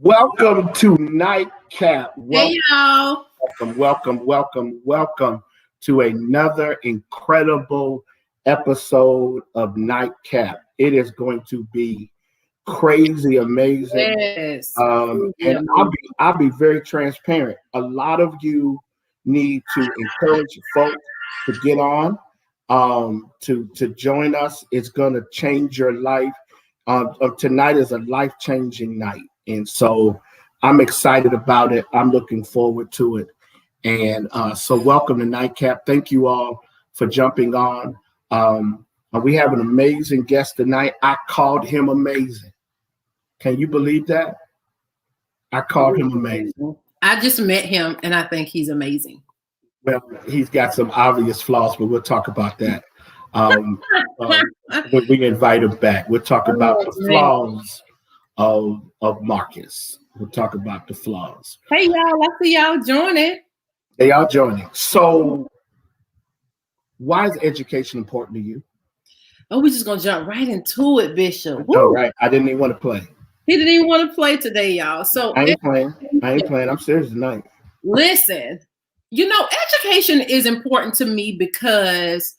Welcome to NightCap. Hey y'all. Welcome to another incredible episode of NightCap. It is going to be crazy, amazing. Yes. And I'll be very transparent. A lot of you need to encourage folks to get on, to join us. It's going to change your life. Tonight is a life-changing night. And so I'm excited about it. I'm looking forward to it. And so welcome to NightCap. Thank you all for jumping on. We have an amazing guest tonight. I called him amazing. Can you believe that? I called him amazing. I just met him and I think he's amazing. Well, he's got some obvious flaws, but we'll talk about that. When we invite him back, we'll talk about the flaws of Marcus. We'll talk about the flaws. Hey y'all, I see y'all joining. They are joining. So why is education important to you? Oh, we're just gonna jump right into it, Bishop. All right. I didn't even want to play. He didn't even want to play today, y'all. So I ain't playing. I'm serious tonight. Listen, education is important to me because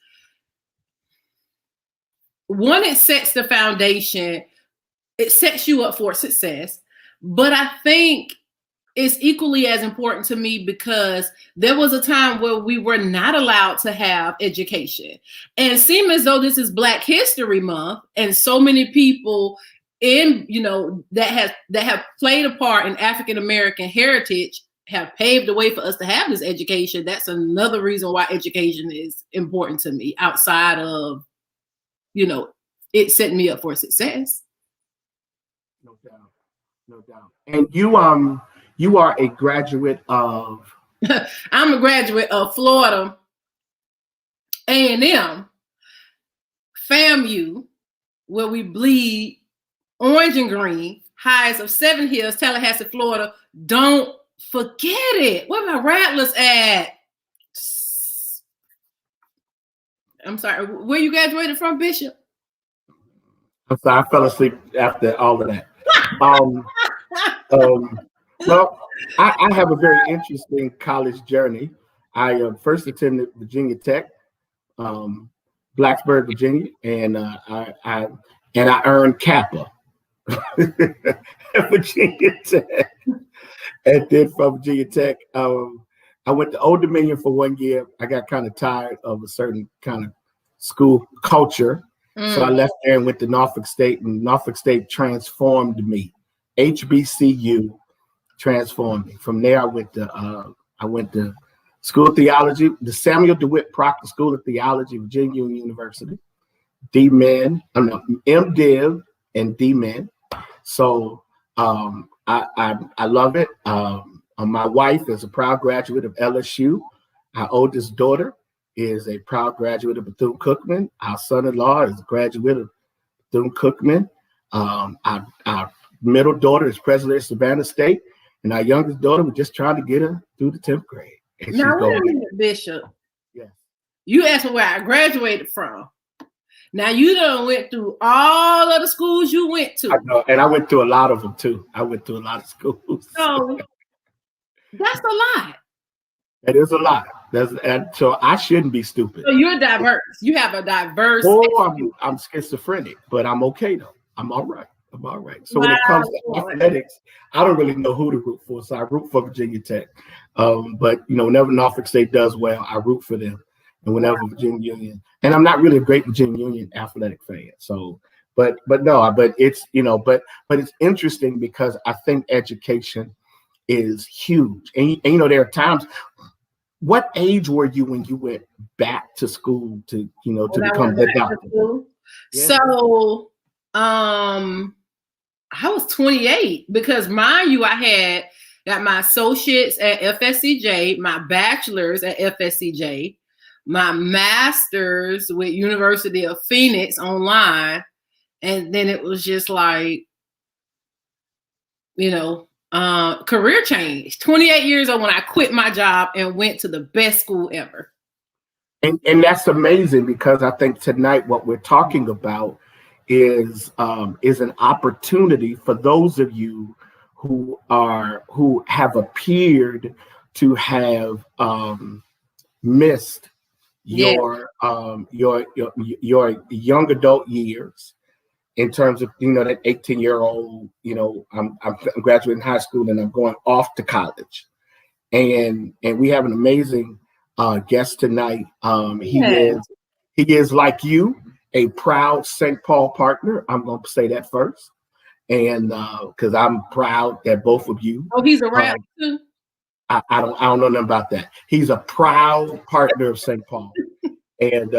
one, it sets the foundation. It sets you up for success, but I think it's equally as important to me because there was a time where we were not allowed to have education, and it seems as though this is Black History Month, and so many people that have played a part in African American heritage have paved the way for us to have this education. That's another reason why education is important to me, outside of it setting me up for success. No doubt. And you are a graduate of I'm a graduate of Florida A&M, FAMU, where we bleed orange and green, highs of 7 Hills, Tallahassee, Florida. Don't forget it. Where my Rattlers at? I'm sorry, where you graduated from, Bishop? I'm sorry, I fell asleep after all of that. Well, I have a very interesting college journey. I first attended Virginia Tech, Blacksburg, Virginia, and I earned Kappa at Virginia Tech. And then from Virginia Tech, I went to Old Dominion for 1 year. I got kind of tired of a certain kind of school culture. So I left there and went to Norfolk State, and Norfolk State transformed me. HBCU transformed me. From there, I went to School of Theology, the Samuel DeWitt Proctor School of Theology, Virginia Union University, MDiv and DMin. So I love it. My wife is a proud graduate of LSU. Our oldest daughter is a proud graduate of Bethune-Cookman. Our son-in-law is a graduate of Bethune-Cookman. Our middle daughter is president of Savannah State, and our youngest daughter, we're just trying to get her through the 10th grade. Now, wait a minute, Bishop. Yeah. You asked me where I graduated from. Now, you done went through all of the schools you went to. I know, and I went through a lot of them, too. I went through a lot of schools. So, that's a lot. It is a lot. And so I shouldn't be stupid. So you're diverse. You have a diverse. I'm schizophrenic, but I'm okay though. I'm all right. So when it comes to athletics, I don't really know who to root for. So I root for Virginia Tech. But whenever Norfolk State does well, I root for them. And whenever Virginia Union, and I'm not really a great Virginia Union athletic fan. So, but it's it's interesting because I think education is huge. And there are times. What age were you when you went back to school to become the doctor? Yeah. So I was 28 because mind you, I got my associates at FSCJ, my bachelor's at FSCJ, my master's with University of Phoenix online, and then it was just like, career change. 28 years old when I quit my job and went to the best school ever. And that's amazing because I think tonight what we're talking about is an opportunity for those of you who have appeared to have missed Yeah. your young adult years, in terms of, that 18-year-old, I'm graduating high school and I'm going off to college, and we have an amazing guest tonight. He is like you, a proud St. Paul partner. I'm going to say that first, and because I'm proud that both of you. Oh, he's a rapper too. I don't know nothing about that. He's a proud partner of St. Paul, and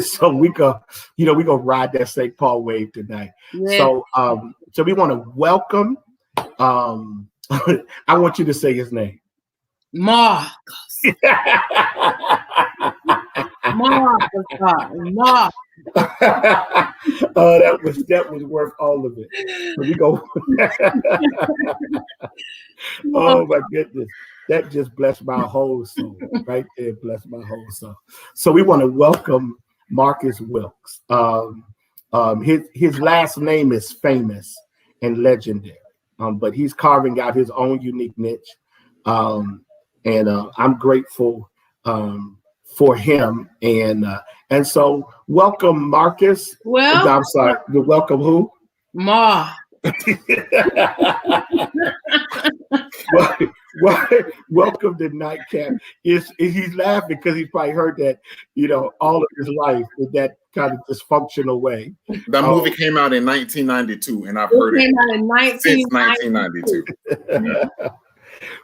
so we go ride that St. Paul wave tonight. Yeah. So we want to welcome. I want you to say his name. Marcus. Marcus. Oh, that was worth all of it. So we go. Oh my goodness. That just blessed my whole soul. Right there, blessed my whole soul. So we want to welcome Marcus Wilkes. His last name is famous and legendary, but he's carving out his own unique niche. And I'm grateful for him. And so welcome, Marcus. Well, I'm sorry. Welcome who? Ma. Welcome to NightCap. He's laughing because he's probably heard that, all of his life in that kind of dysfunctional way. That movie came out in 1992, and I've heard it since 1992.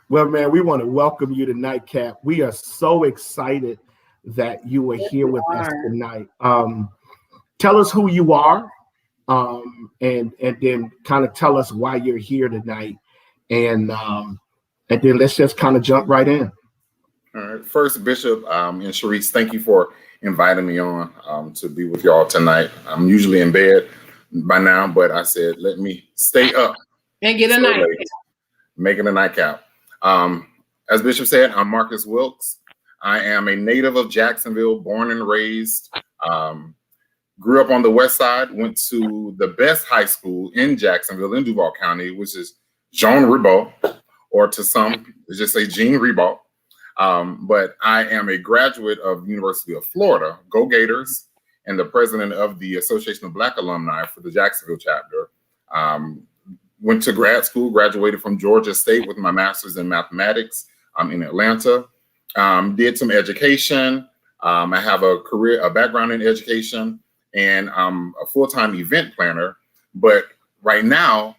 Well, man, we want to welcome you to NightCap. We are so excited that you are here with us tonight. Tell us who you are, and then kind of tell us why you're here tonight, and then let's just kind of jump right in. All right. First, Bishop and Sharice, thank you for inviting me on to be with y'all tonight. I'm usually in bed by now, but I said, let me stay up and get a night. Making a nightcap. As Bishop said, I'm Marcus Wilkes. I am a native of Jacksonville, born and raised. Grew up on the west side, went to the best high school in Jacksonville, in Duval County, which is Jean Ribault, or to some, just say Jean Ribault. But I am a graduate of University of Florida, Go Gators, and the president of the Association of Black Alumni for the Jacksonville chapter. Went to grad school, graduated from Georgia State with my master's in mathematics in Atlanta. Did some education. I have a background in education, and I'm a full-time event planner. But right now,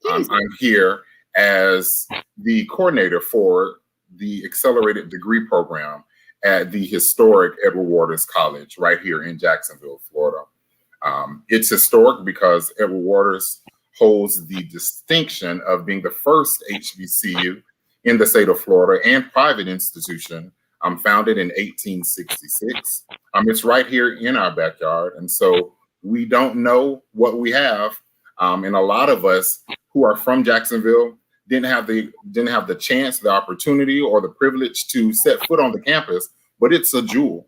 I'm here as the coordinator for the accelerated degree program at the historic Edward Waters College right here in Jacksonville, Florida. It's historic because Edward Waters holds the distinction of being the first HBCU in the state of Florida and private institution, founded in 1866. It's right here in our backyard. And so we don't know what we have. And a lot of us who are from Jacksonville didn't have the chance, the opportunity, or the privilege to set foot on the campus, but it's a jewel.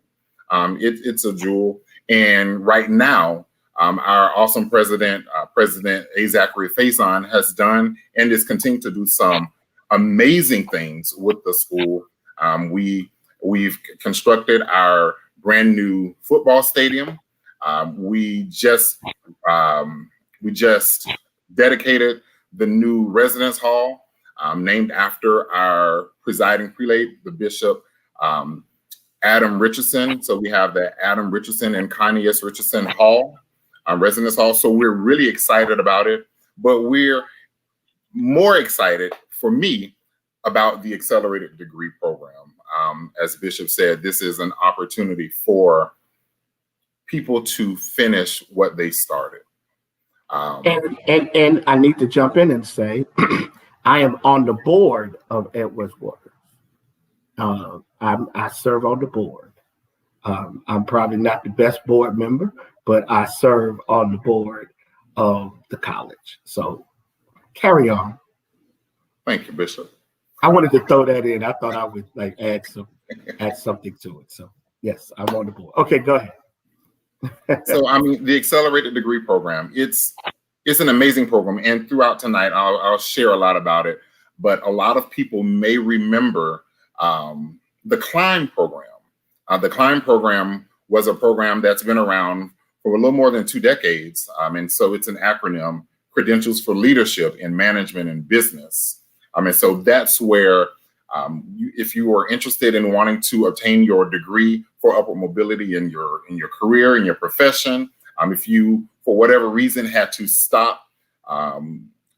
It's a jewel. And right now, our awesome president, President A. Zachary Faison, has done and is continuing to do some amazing things with the school. We've constructed our brand new football stadium. We just dedicated the new residence hall, named after our presiding prelate, the Bishop Adam Richardson. So we have the Adam Richardson and Connie S. Richardson Hall, residence hall. So we're really excited about it, but we're more excited, for me, about the accelerated degree program. As Bishop said, this is an opportunity for people to finish what they started. And I need to jump in and say, I am on the board of Edwards Waters. I serve on the board. I'm probably not the best board member, but I serve on the board of the college. So carry on. Thank you, Bishop. I wanted to throw that in. I thought I would add something to it. So yes, I'm on the board. Okay, go ahead. So the accelerated degree program, it's It's an amazing program, and throughout tonight, I'll share a lot about it. But a lot of people may remember the Climb program. The Climb program was a program that's been around for a little more than 2 decades, and so it's an acronym: Credentials for Leadership in Management and Business. And so that's where, if you are interested in wanting to obtain your degree for upward mobility in your career, in your profession, if you, for whatever reason, had to stop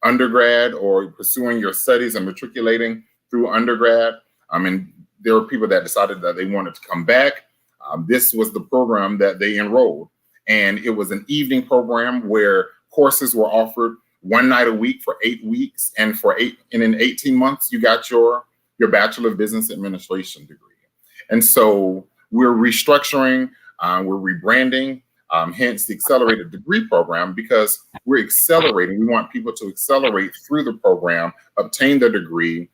undergrad or pursuing your studies and matriculating through undergrad, and there were people that decided that they wanted to come back, this was the program that they enrolled. And it was an evening program where courses were offered 1 night a week for 8 weeks, and in 18 months, you got your Bachelor of Business Administration degree. And so we're restructuring, we're rebranding, hence the accelerated degree program, because we're accelerating. We want people to accelerate through the program, obtain their degree,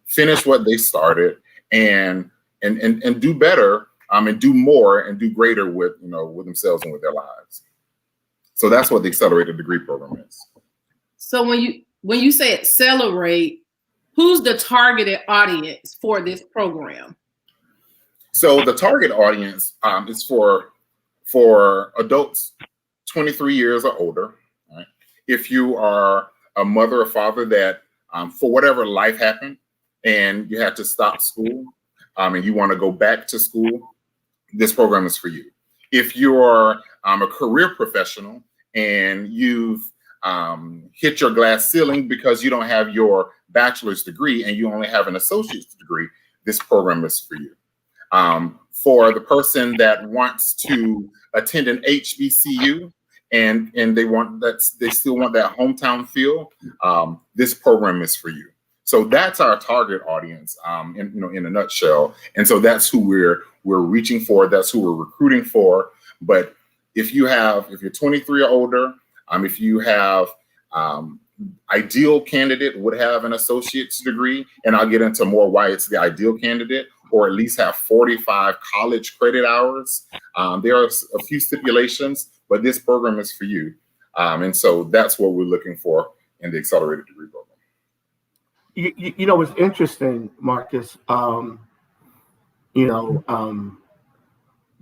finish what they started, and do better, and do more and do greater with themselves and with their lives. So that's what the accelerated degree program is. So when you say accelerate, who's the targeted audience for this program? So the target audience is for adults 23 years or older. Right? If you are a mother or father that for whatever life happened and you had to stop school and you want to go back to school, this program is for you. If you're a career professional and you've hit your glass ceiling because you don't have your bachelor's degree and you only have an associate's degree, this program is for you. For the person that wants to attend an HBCU and they still want that hometown feel, this program is for you. So that's our target audience, in a nutshell. And so that's who we're reaching for. That's who we're recruiting for. But if you're 23 or older, if you have ideal candidate would have an associate's degree, and I'll get into more why it's the ideal candidate, or at least have 45 college credit hours. There are a few stipulations, but this program is for you. And so that's what we're looking for in the accelerated degree program. It's interesting, Marcus.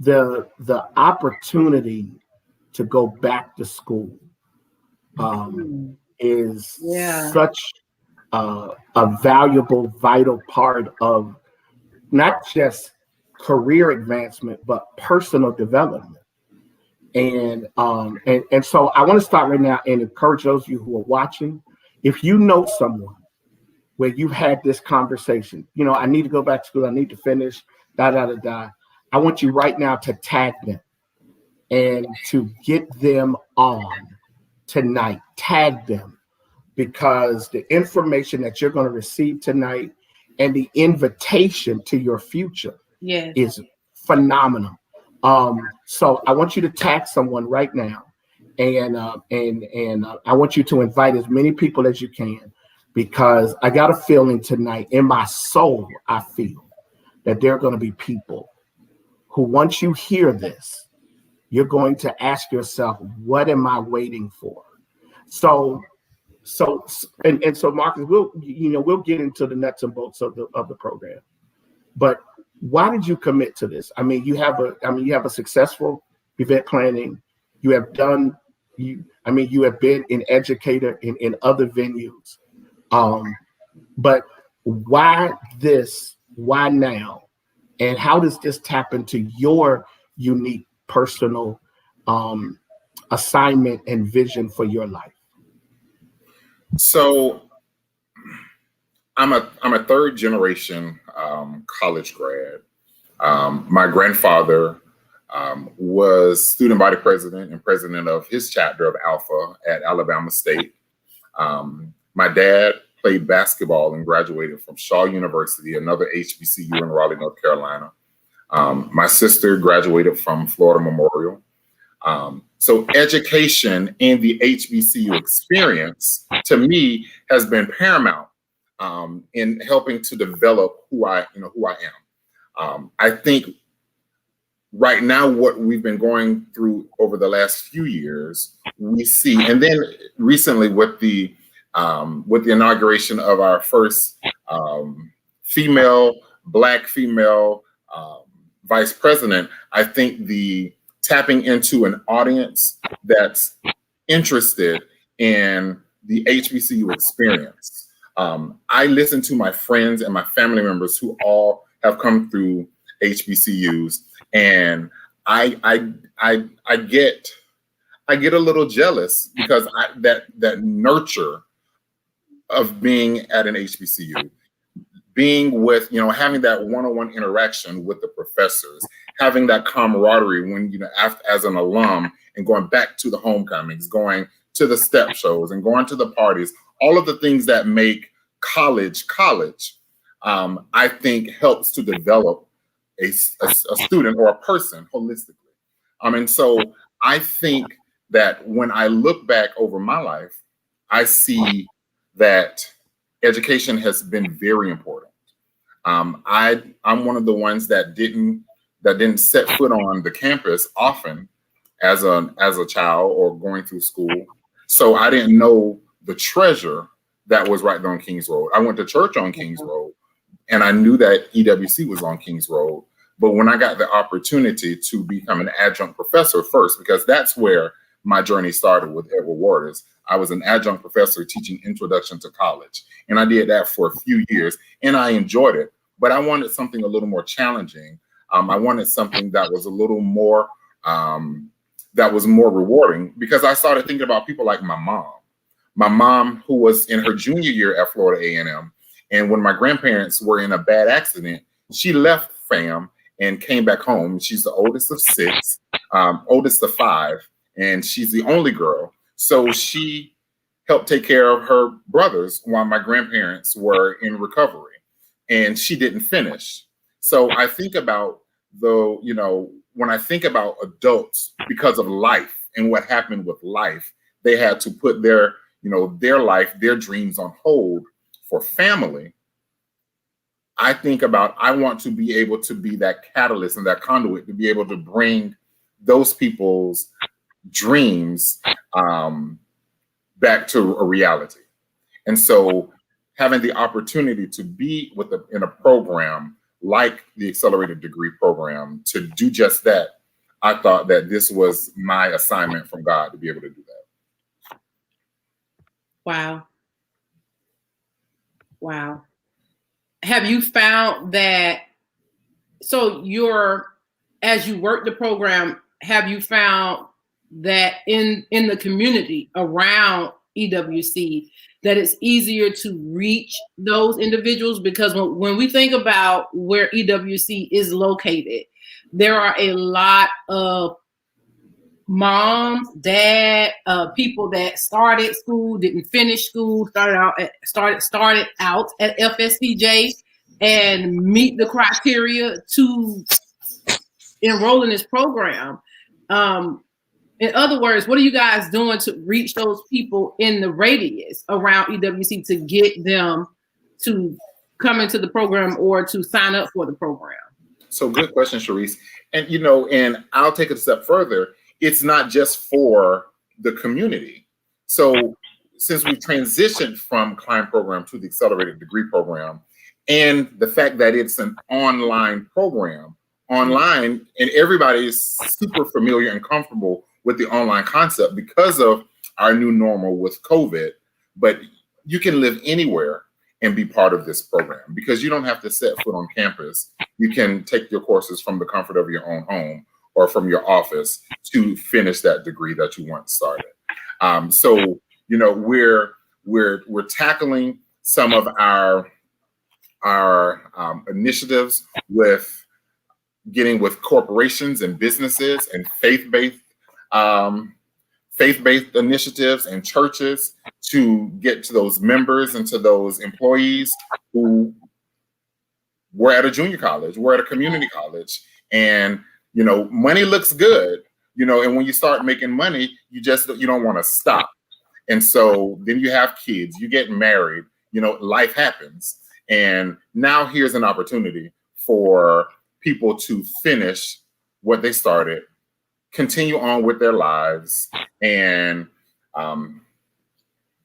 The opportunity to go back to school is such a valuable, vital part of not just career advancement, but personal development. And so I want to start right now and encourage those of you who are watching, if you know someone where you've had this conversation, I need to go back to school, I need to finish, I want you right now to tag them and to get them on tonight. Tag them, because the information that you're going to receive tonight and the invitation to your future is phenomenal. So I want you to tag someone right now, and I want you to invite as many people as you can, because I got a feeling tonight in my soul, I feel that there are going to be people who, once you hear this, you're going to ask yourself, what am I waiting for? So Marcus, we'll get into the nuts and bolts of the program. But why did you commit to this? You have a successful event planning. You have been an educator in other venues. But why this? Why now? And how does this tap into your unique personal assignment and vision for your life? So I'm a third generation college grad. My grandfather was student body president and president of his chapter of Alpha at Alabama State. My dad played basketball and graduated from Shaw University, another HBCU in Raleigh, North Carolina. My sister graduated from Florida Memorial. So education in the HBCU experience, to me, has been paramount in helping to develop who I am. I think right now, what we've been going through over the last few years, we see, and then recently with the inauguration of our first Black female vice president, I think the tapping into an audience that's interested in the HBCU experience. I listen to my friends and my family members who all have come through HBCUs, and I get a little jealous because that nurture of being at an HBCU, being with, having that one-on-one interaction with the professors, having that camaraderie when, as an alum, and going back to the homecomings, going to the step shows and going to the parties, all of the things that make college, I think helps to develop a student or a person holistically. And so I think that when I look back over my life, I see that education has been very important. I'm one of the ones that didn't set foot on the campus often as a child or going through school. So I didn't know the treasure that was right there on Kings Road. I went to church on Kings Road, and I knew that EWC was on Kings Road. But when I got the opportunity to become an adjunct professor first, because that's where my journey started with Edward Waters, I was an adjunct professor teaching Introduction to College. And I did that for a few years, and I enjoyed it. But I wanted something a little more challenging. I wanted something that was a little more, rewarding, because I started thinking about people like my mom. My mom, who was in her junior year at Florida A&M, and when my grandparents were in a bad accident, she left fam and came back home. She's the oldest of 6, oldest of 5, and she's the only girl. So she helped take care of her brothers while my grandparents were in recovery, and she didn't finish. So I think about when I think about adults, because of life and what happened with life, they had to put their life, their dreams on hold for family. I think about, I want to be able to be that catalyst and that conduit to be able to bring those people's dreams back to a reality. And so having the opportunity to be in a program like the accelerated degree program to do just that, I thought that this was my assignment from God to be able to do that. Wow. Have you found that, so as you work the program, have you found that in the community around EWC, that it's easier to reach those individuals? Because when we think about where EWC is located, there are a lot of moms, dad, people that started school, didn't finish school, started out at FSCJ and meet the criteria to enroll in this program. In other words, what are you guys doing to reach those people in the radius around EWC to get them to come into the program or to sign up for the program? So good question, Sharice. And and I'll take it a step further. It's not just for the community. So since we transitioned from Climb program to the accelerated degree program, and the fact that it's an online program, and everybody is super familiar and comfortable with the online concept because of our new normal with COVID, but you can live anywhere and be part of this program because you don't have to set foot on campus. You can take your courses from the comfort of your own home or from your office to finish that degree that you once started. So we're tackling some of our initiatives with getting with corporations and businesses and faith-based initiatives and churches to get to those members and to those employees who were at a junior college, were at a community college, and money looks good, and when you start making money, you don't want to stop. And so then you have kids, you get married, life happens. And now here's an opportunity for people to finish what they started, continue on with their lives, and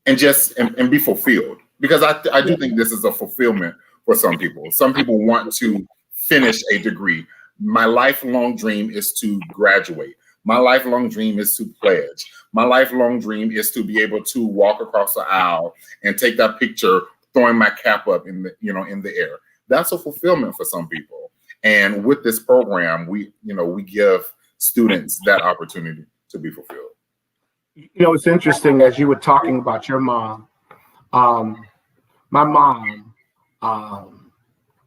be fulfilled. Because I do think this is a fulfillment for some people. Some people want to finish a degree. My lifelong dream is to graduate. My lifelong dream is to pledge. My lifelong dream is to be able to walk across the aisle and take that picture, throwing my cap up in the air. That's a fulfillment for some people. And with this program, we give students that opportunity to be fulfilled. It's interesting, as you were talking about your mom. My mom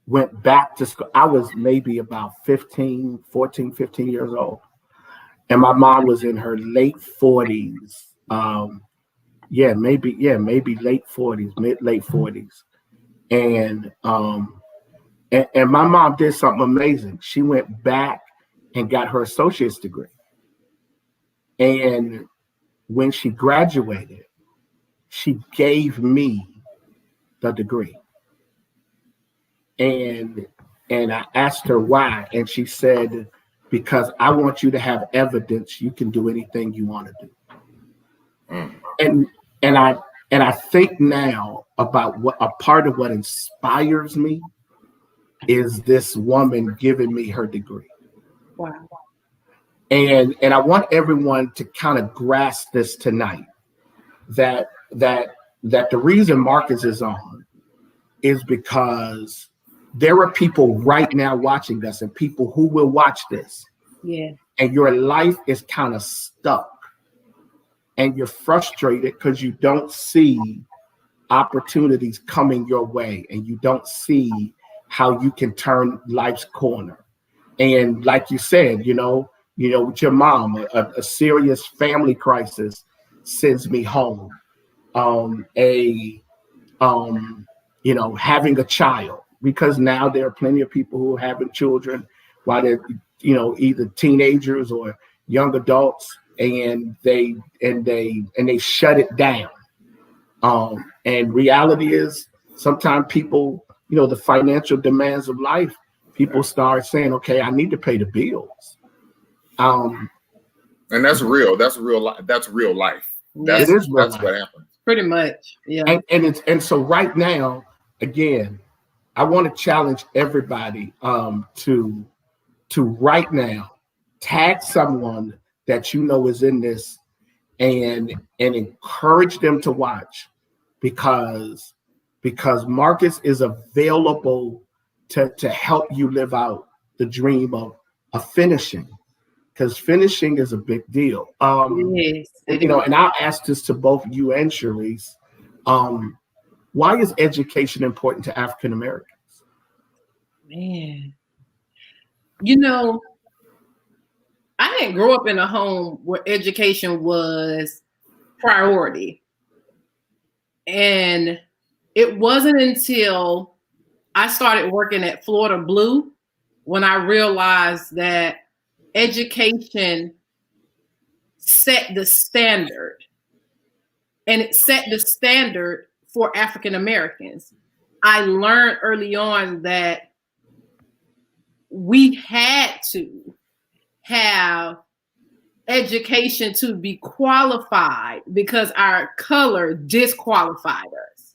went back to school. I was maybe about 14, 15 years old. And my mom was in her late 40s. Maybe late 40s, late 40s. And my mom did something amazing. She went back and got her associate's degree. And when she graduated, she gave me the degree. And I asked her why, and she said, because I want you to have evidence you can do anything you want to do. And I think now about what a part of what inspires me is this woman giving me her degree. Wow. And I want everyone to kind of grasp this tonight, that the reason Marcus is on is because there are people right now watching us and people who will watch this. Yeah. And your life is kind of stuck and you're frustrated because you don't see opportunities coming your way and you don't see how you can turn life's corner. And like you said, with your mom, a serious family crisis sends me home. Having a child, because now there are plenty of people who are having children while they're, either teenagers or young adults, and they shut it down. And reality is sometimes people, the financial demands of life, people start saying, okay, I need to pay the bills. And that's real. That's real. That's real life. It is real life. What happens. Pretty much. Yeah. And so right now, again, I want to challenge everybody to right now tag someone that is in this and encourage them to watch, because Marcus is available to help you live out the dream of finishing, because finishing is a big deal. Yes, and I'll ask this to both you and Sharice. Why is education important to African Americans? Man, I didn't grow up in a home where education was priority. And it wasn't until I started working at Florida Blue when I realized that education set the standard. And it set the standard for African Americans. I learned early on that we had to have education to be qualified because our color disqualified us.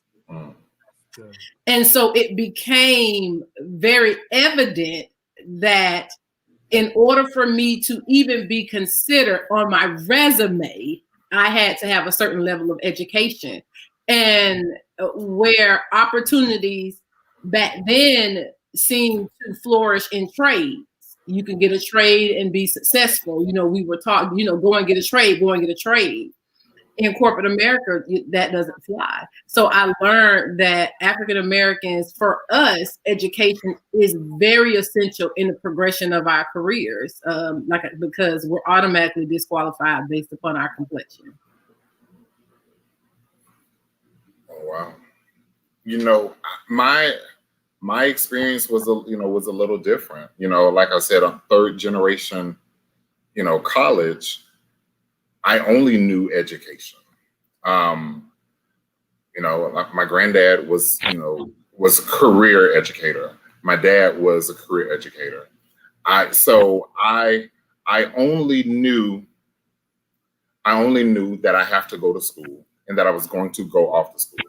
Good. And so it became very evident that in order for me to even be considered on my resume, I had to have a certain level of education. And where opportunities back then seemed to flourish in trades. You can get a trade and be successful. We were taught, go and get a trade. In corporate America, that doesn't fly. So I learned that African Americans, for us, education is very essential in the progression of our careers, because we're automatically disqualified based upon our complexion. Oh, wow. My experience was a little different. Like I said, on third generation, college, I only knew education. My granddad was a career educator. My dad was a career educator. I only knew that I have to go to school and that I was going to go off to school.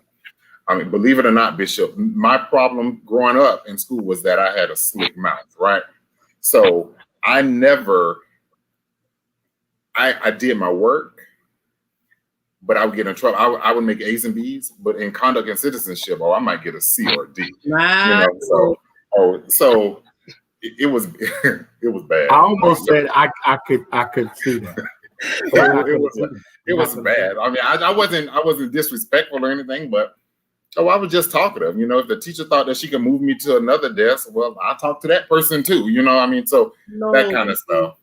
I mean, believe it or not, Bishop, my problem growing up in school was that I had a slick mouth, right? So I did my work, but I would get in trouble. I would make A's and B's, but in conduct and citizenship, I might get a C or a D. Wow. So it was it was bad. I almost said I could see that. It was bad. I mean, I wasn't disrespectful or anything, but I was just talkative. If the teacher thought that she could move me to another desk, well, I talked to that person too. So that kind of stuff.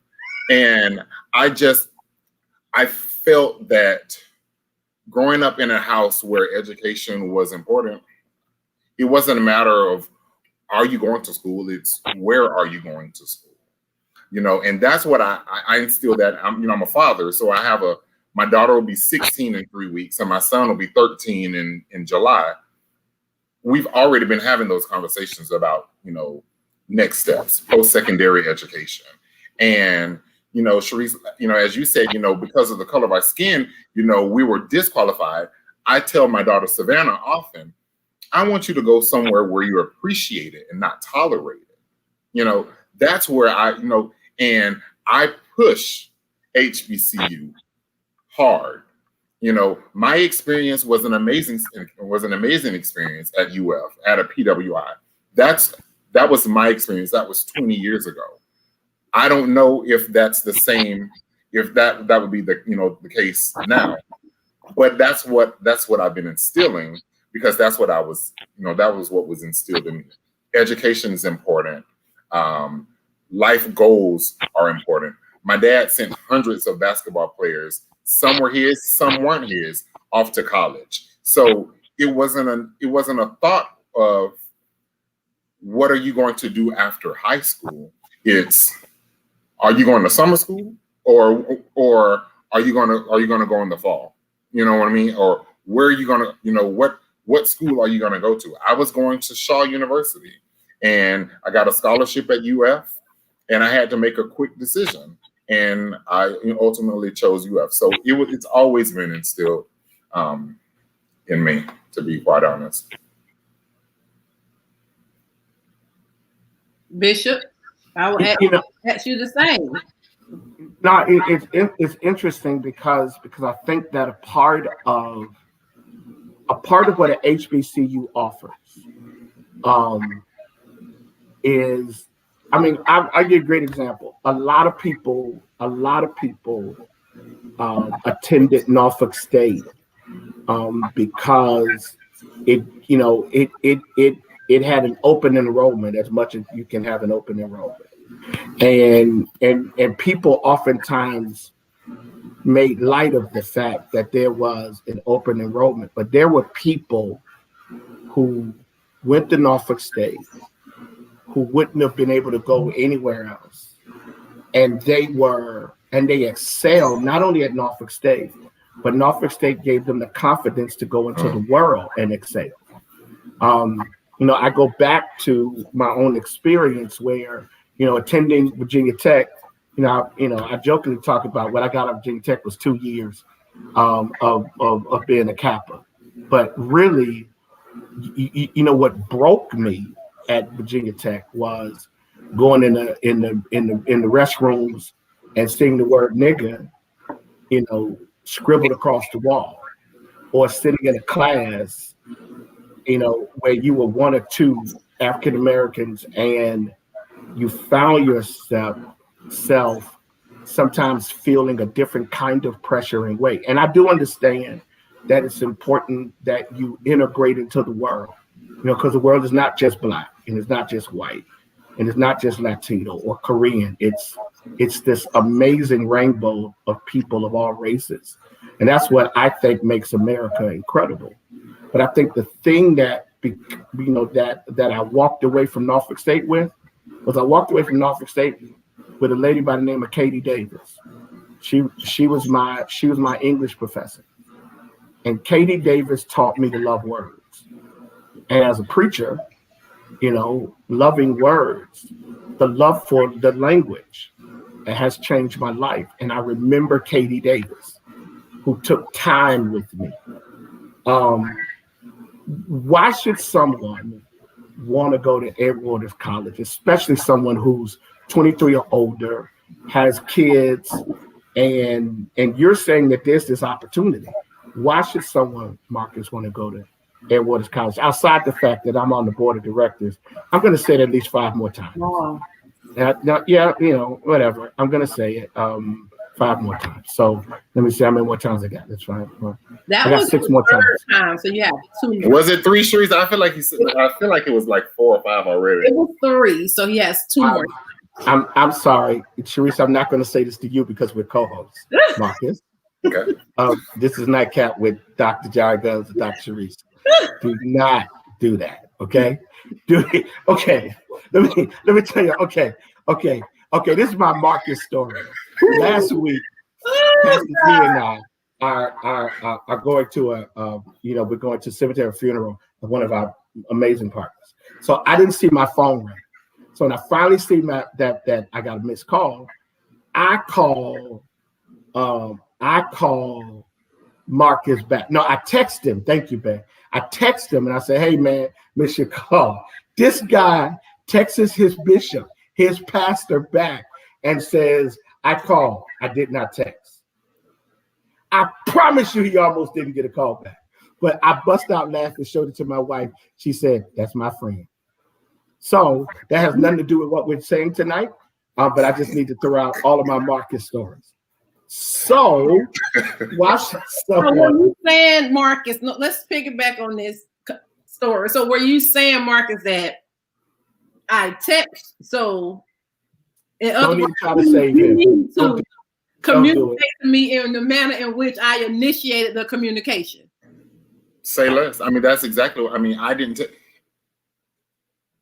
And I felt that growing up in a house where education was important, it wasn't a matter of are you going to school? It's where are you going to school? And that's what I instilled that. I'm a father, so I have my daughter will be 16 in 3 weeks, and my son will be 13 in July. We've already been having those conversations about, next steps, post-secondary education. And, Sharice, as you said, because of the color of our skin, we were disqualified. I tell my daughter Savannah often, I want you to go somewhere where you're appreciated and not tolerated. That's where and I push HBCU hard. My experience was an amazing experience at UF, at a PWI. That was my experience. That was 20 years ago. I don't know if that's the same, if that would be the case now. But that's what I've been instilling, because that's what I was, that was what was instilled in me. Education is important. Life goals are important. My dad sent hundreds of basketball players, some were his, some weren't his, off to college. So it wasn't a thought of what are you going to do after high school? It's, are you going to summer school or are you gonna go in the fall? You know what I mean? Or where are you gonna, what school are you gonna go to? I was going to Shaw University, and I got a scholarship at UF, and I had to make a quick decision, and I ultimately chose UF. So it's always been instilled in me, to be quite honest. Bishop, I will ask you the same. No, it's interesting because I think that a part of what an HBCU offers is, I mean, I give a great example. A lot of people attended Norfolk State because it had an open enrollment, as much as you can have an open enrollment. And people oftentimes made light of the fact that there was an open enrollment, but there were people who went to Norfolk State who wouldn't have been able to go anywhere else, and they excelled not only at Norfolk State, but Norfolk State gave them the confidence to go into the world and excel. I go back to my own experience where, attending Virginia Tech, I jokingly talk about what I got at Virginia Tech was 2 years of being a Kappa. But really, what broke me at Virginia Tech was going in the restrooms and seeing the word nigga, scribbled across the wall, or sitting in a class, where you were one or two African Americans and you found yourself sometimes feeling a different kind of pressure and weight. And I do understand that it's important that you integrate into the world, because the world is not just Black, and it's not just white, and it's not just Latino or Korean. It's this amazing rainbow of people of all races. And that's what I think makes America incredible. But I think the thing that I walked away from Norfolk State with was I walked away from Norfolk State with a lady by the name of Katie Davis. She was my English professor, and Katie Davis taught me to love words. And as a preacher, you know, loving words, the love for the language. It has changed my life. And I remember Katie Davis, who took time with me. Why should someone want to go to Edgewater College, especially someone who's 23 or older, has kids, and you're saying that there's this opportunity? Why should someone, Marcus, want to go to Edgewater College? Outside the fact that I'm on the board of directors, I'm going to say it at least 5 more times. Wow. Yeah, you know, whatever. I'm going to say it 5 more times. So let me see how many more times I got. That's fine. That I got was 6 the more third times. time, so you have 2 more. Was it 3 Sharice? I feel like he said. I feel like it was like 4 or 5 already. It was 3, so he has 2 more. I'm sorry, Sharice. I'm not going to say this to you because we're co-hosts, Marcus. Okay. This is NightCap with Dr. John Guns and Dr. Sharice. Do not do that, okay? Okay. Let me tell you. Okay. This is my Marcus story. Last week, Pastor G and I are going to we're going to cemetery funeral of one of our amazing partners. So I didn't see my phone ring. So when I finally see that I got a missed call, I call Marcus back. No, I text him. Thank you, Ben. I text him and I say, hey man, miss your call. This guy texts his bishop, his pastor back and says, I called. I did not text. I promise you he almost didn't get a call back. But I bust out laughing, showed it to my wife. She said, that's my friend. So that has nothing to do with what we're saying tonight. But I just need to throw out all of my Marcus stories. So watch. So were you saying, Marcus, no, let's pick it back on this story. So were you saying, Marcus, that I text? So in other words, try to save him. need to communicate to me in the manner in which I initiated the communication. Say less. I mean, that's exactly what I mean. I didn't.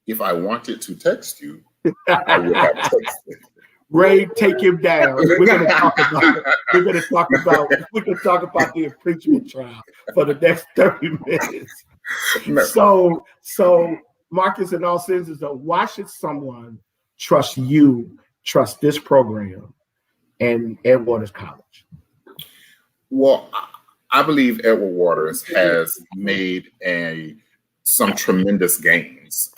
If I wanted to text you, I would have texted. Ray, take him down. We're going to talk about the impeachment trial for the next 30 minutes. No. So Marcus, in all seriousness, though, why should someone trust you, trust this program, and Edgewater College? Well, I believe Edward Waters has made some tremendous gains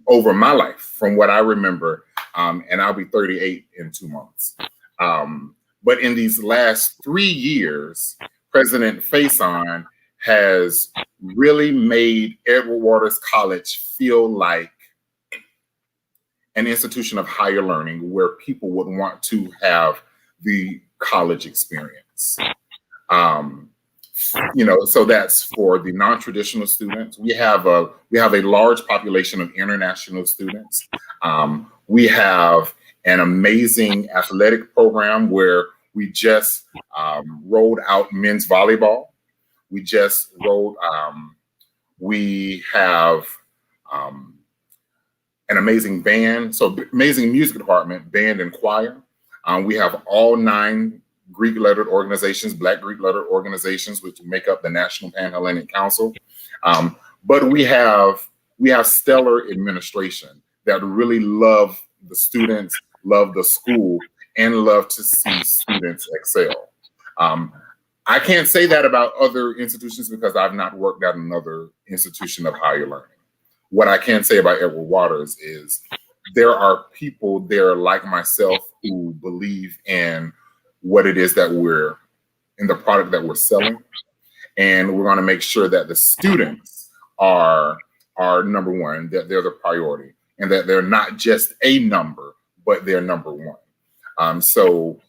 over my life, from what I remember, and I'll be 38 in 2 months. But in these last 3 years, President Faison has really made Edward Waters College feel like an institution of higher learning where people would want to have the college experience. So that's for the non-traditional students. We have a large population of international students. We have an amazing athletic program where we just rolled out men's volleyball. We just rolled. We have an amazing band, so amazing music department, band and choir. We have all 9 Greek-lettered organizations, Black Greek-lettered organizations, which make up the National Pan-Hellenic Council. But we have stellar administration that really love the students, love the school, and love to see students excel. I can't say that about other institutions because I've not worked at another institution of higher learning. What I can say about Edward Waters is there are people there like myself who believe in what it is that we're in, the product that we're selling. And we're going to make sure that the students are number one, that they're the priority, and that they're not just a number, but they're number one. So,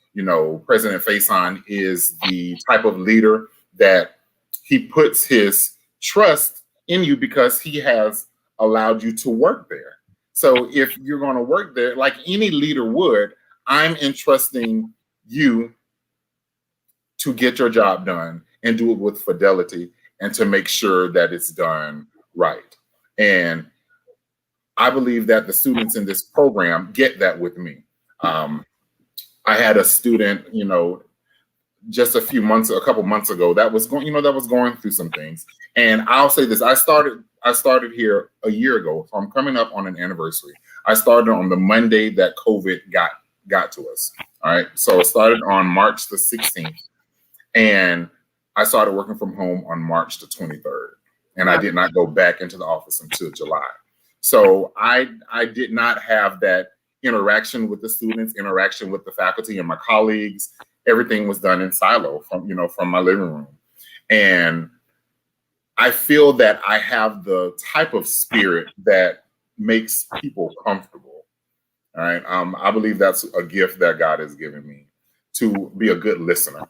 President Faison is the type of leader that he puts his trust in you because he has allowed you to work there. So if you're going to work there, like any leader would, I'm entrusting you to get your job done and do it with fidelity and to make sure that it's done right. And I believe that the students in this program get that with me. I had a student, just a couple months ago that was going through some things. And I'll say this, I started I started here a year ago, so I'm coming up on an anniversary. I started on the Monday that COVID got to us. All right, so it started on March the 16th, and I started working from home on March the 23rd, and I did not go back into the office until July. So I did not have that interaction with the students, interaction with the faculty and my colleagues. Everything was done in silo from my living room. And I feel that I have the type of spirit that makes people comfortable. All right. I believe that's a gift that God has given me, to be a good listener.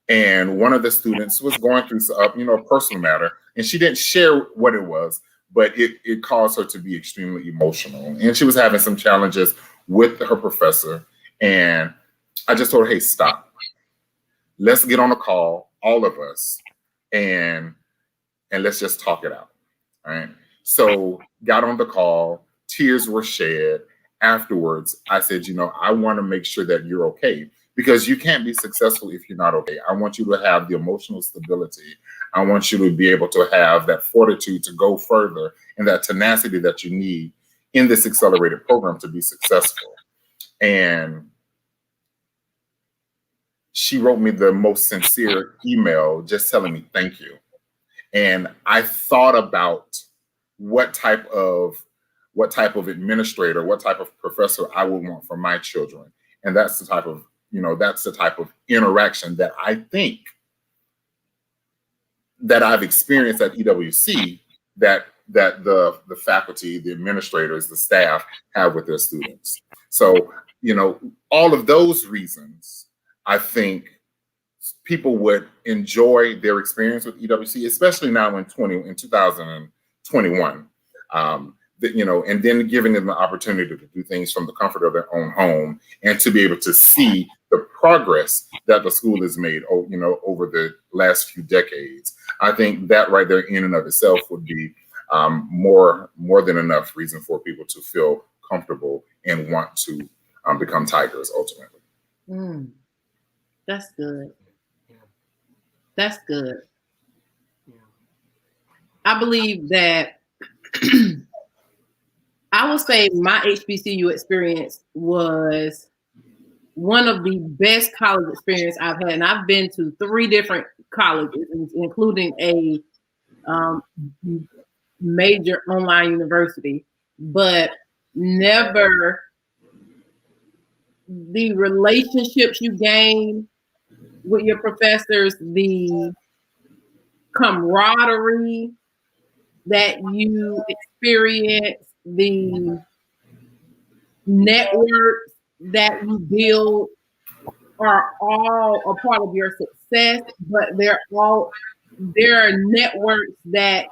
And one of the students was going through a personal matter, and she didn't share what it was, but it caused her to be extremely emotional. And she was having some challenges with her professor. And I just told her, hey, stop. Let's get on a call, all of us, and let's just talk it out. All right. So got on the call, tears were shed. Afterwards, I said, I want to make sure that you're okay, because you can't be successful if you're not okay. I want you to have the emotional stability. I want you to be able to have that fortitude to go further and that tenacity that you need in this accelerated program to be successful. And she wrote me the most sincere email, just telling me thank you. And I thought about what type of administrator, what type of professor I would want for my children. And that's the type of interaction that I think that I've experienced at EWC, that the faculty, the administrators, the staff have with their students. So, all of those reasons, I think people would enjoy their experience with EWC, especially now in 2021. And then giving them the opportunity to do things from the comfort of their own home, and to be able to see the progress that the school has made, over the last few decades. I think that right there in and of itself would be more than enough reason for people to feel comfortable and want to become Tigers ultimately. That's good. That's good. I believe that I would say my HBCU experience was one of the best college experience I've had. And I've been to 3 different colleges, including a major online university, but never the relationships you gain with your professors, the camaraderie that you experience, the networks that you build are all a part of your success, but there are networks that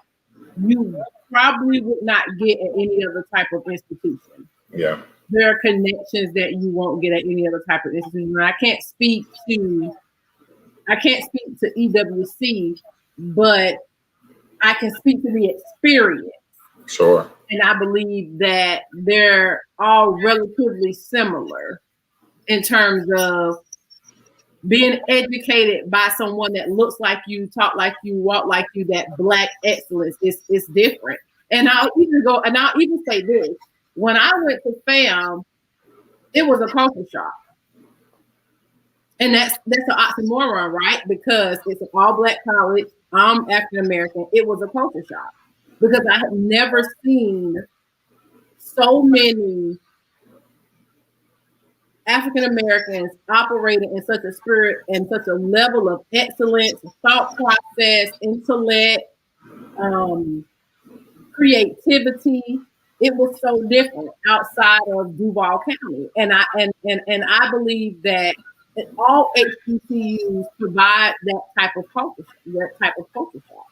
you probably would not get at any other type of institution. Yeah. There are connections that you won't get at any other type of institution. I can't speak to EWC, but I can speak to the experience. Sure. And I believe that they're all relatively similar in terms of being educated by someone that looks like you, talk like you, walk like you. That Black excellence is different. And I'll even say this: when I went to FAM, it was a culture shock. And that's an oxymoron, right? Because it's an all-Black college. I'm African American. It was a culture shock because I had never seen so many African Americans operating in such a spirit and such a level of excellence, thought process, intellect, creativity. It was so different outside of Duval County, and I believe that all HBCUs provide that type of culture shock.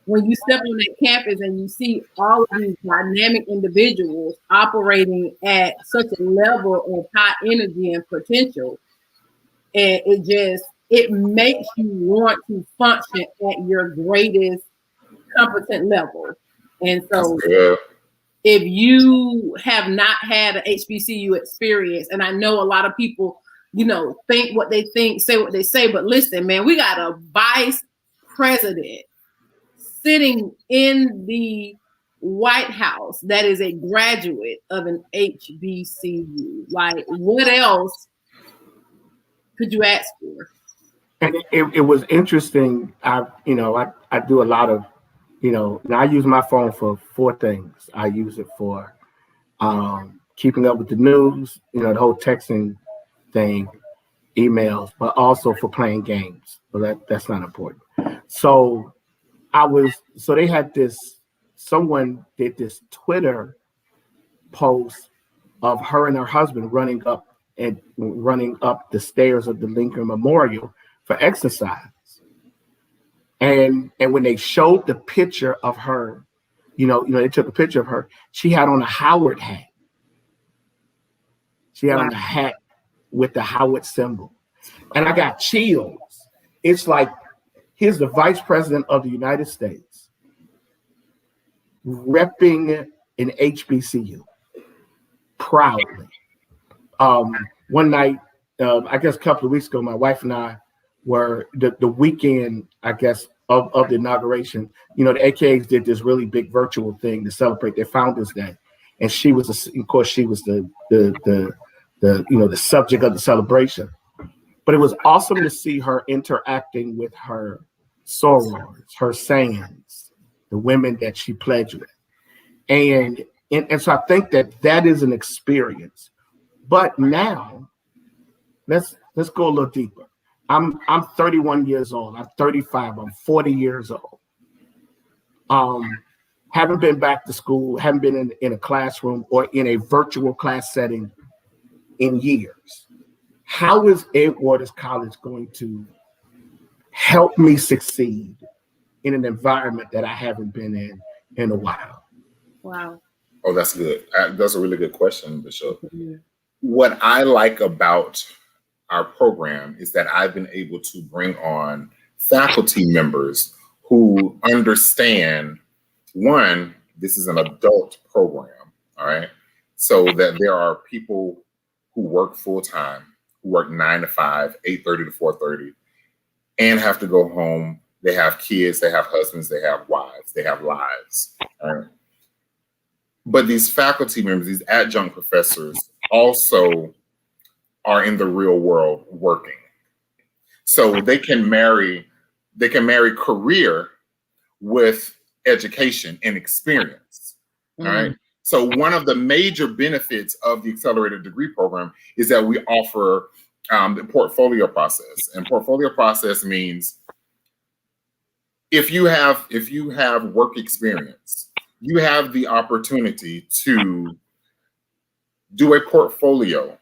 When you step on that campus and you see all of these dynamic individuals operating at such a level of high energy and potential, and it makes you want to function at your greatest competent level. And so if you have not had an HBCU experience, and I know a lot of people, think what they think, say what they say, but listen, man, we got a vice president sitting in the White House that is a graduate of an HBCU. Like, what else could you ask for? And it was interesting. I do a lot of, and I use my phone for 4 things. I use it for keeping up with the news, the whole texting thing, emails, but also for playing games. So that's not important. So they had someone did this Twitter post of her and her husband running up the stairs of the Lincoln Memorial for exercise. And when they showed the picture of her, they took a picture of her, she had on a Howard hat. She had on a hat with the Howard symbol. And I got chills. It's like, here's the Vice President of the United States repping an HBCU proudly. One night, I guess a couple of weeks ago, my wife and I were the weekend, I guess, of the inauguration. The AKAs did this really big virtual thing to celebrate their Founders Day, and she was, of course, the subject of the celebration. But it was awesome to see her interacting with her sorors, her sayings, the women that she pledged with, and so I think that is an experience. But now, let's go a little deeper. I'm 31 years old. I'm 35. I'm 40 years old. Haven't been back to school. Haven't been in a classroom or in a virtual class setting in years. How is Ed Waters College going to help me succeed in an environment that I haven't been in a while? Wow. Oh, that's good. That's a really good question, Bishop. Mm-hmm. What I like about our program is that I've been able to bring on faculty members who understand, one, this is an adult program, all right? So that there are people who work full-time, who work 9 to 5, 8:30 to 4:30, and have to go home. They have kids, they have husbands, they have wives, they have lives, all right? But these faculty members, these adjunct professors, also are in the real world working. So they can marry career with education and experience. All right. So one of the major benefits of the accelerated degree program is that we offer the portfolio process. And portfolio process means if you have work experience, you have the opportunity to do a portfolio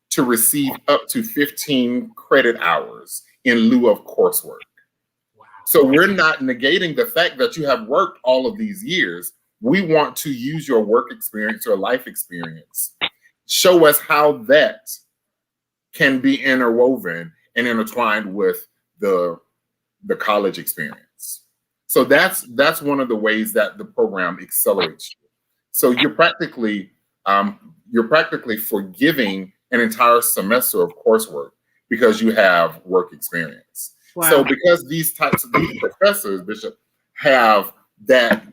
to receive up to 15 credit hours in lieu of coursework. Wow. So we're not negating the fact that you have worked all of these years. We want to use your work experience or life experience. Show us how that can be interwoven and intertwined with the college experience. So that's one of the ways that the program accelerates you. So you're practically forgiving an entire semester of coursework because you have work experience. Wow. So because these professors, Bishop, have that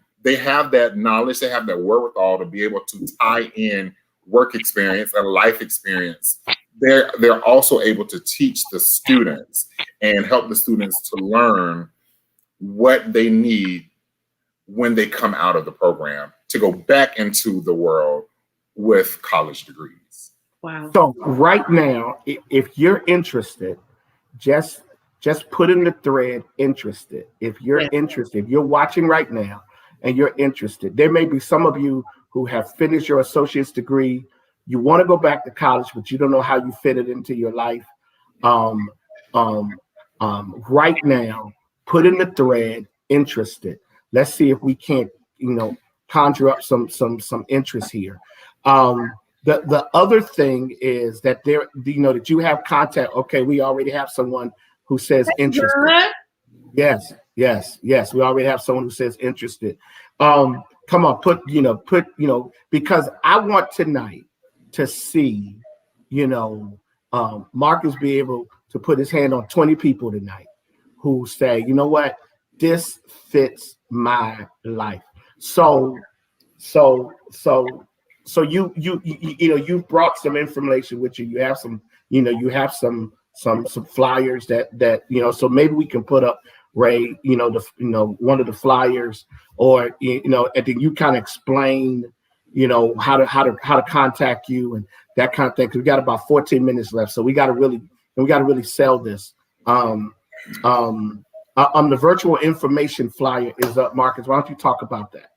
knowledge, they have that wherewithal to be able to tie in work experience and life experience, they're also able to teach the students and help the students to learn what they need when they come out of the program to go back into the world with college degrees. Wow. So right now, if you're interested, just put in the thread interested. If you're interested, if you're watching right now and you're interested, there may be some of you who have finished your associate's degree. You want to go back to college, but you don't know how you fit it into your life. Right now, put in the thread interested. Let's see if we can't, conjure up some interest here. The other thing is that that you have contact. Okay, we already have someone who says interested. Yes. We already have someone who says interested. Come on, put, because I want tonight to see, Marcus be able to put his hand on 20 people tonight who say, you know what, this fits my life. So you've brought some information with you. You have some, some flyers that so maybe we can put up, Ray, one of the flyers, or and then you kind of explain, how to contact you and that kind of thing. 'Cause we got about 14 minutes left, so we got to really sell this. The virtual information flyer is up, Marcus. Why don't you talk about that?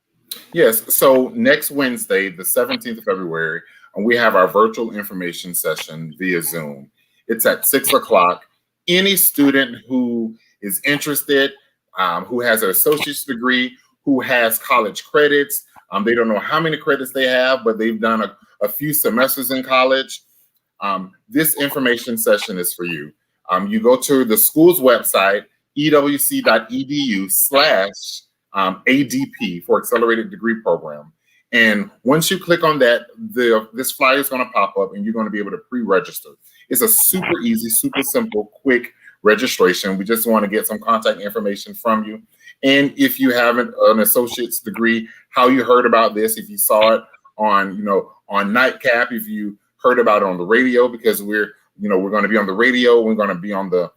Yes. So next Wednesday, the 17th of February, we have our virtual information session via Zoom. It's at 6 o'clock. Any student who is interested, who has an associate's degree, who has college credits, they don't know how many credits they have, but they've done a few semesters in college. This information session is for you. You go to the school's website, ewc.edu/ADP for Accelerated Degree Program. And once you click on that, this flyer is going to pop up and you're going to be able to pre-register. It's a super easy, super simple, quick registration. We just want to get some contact information from you. And if you have an associate's degree, how you heard about this, if you saw it on NightCap, if you heard about it on the radio, because we're going to be on the radio, we're going to be on the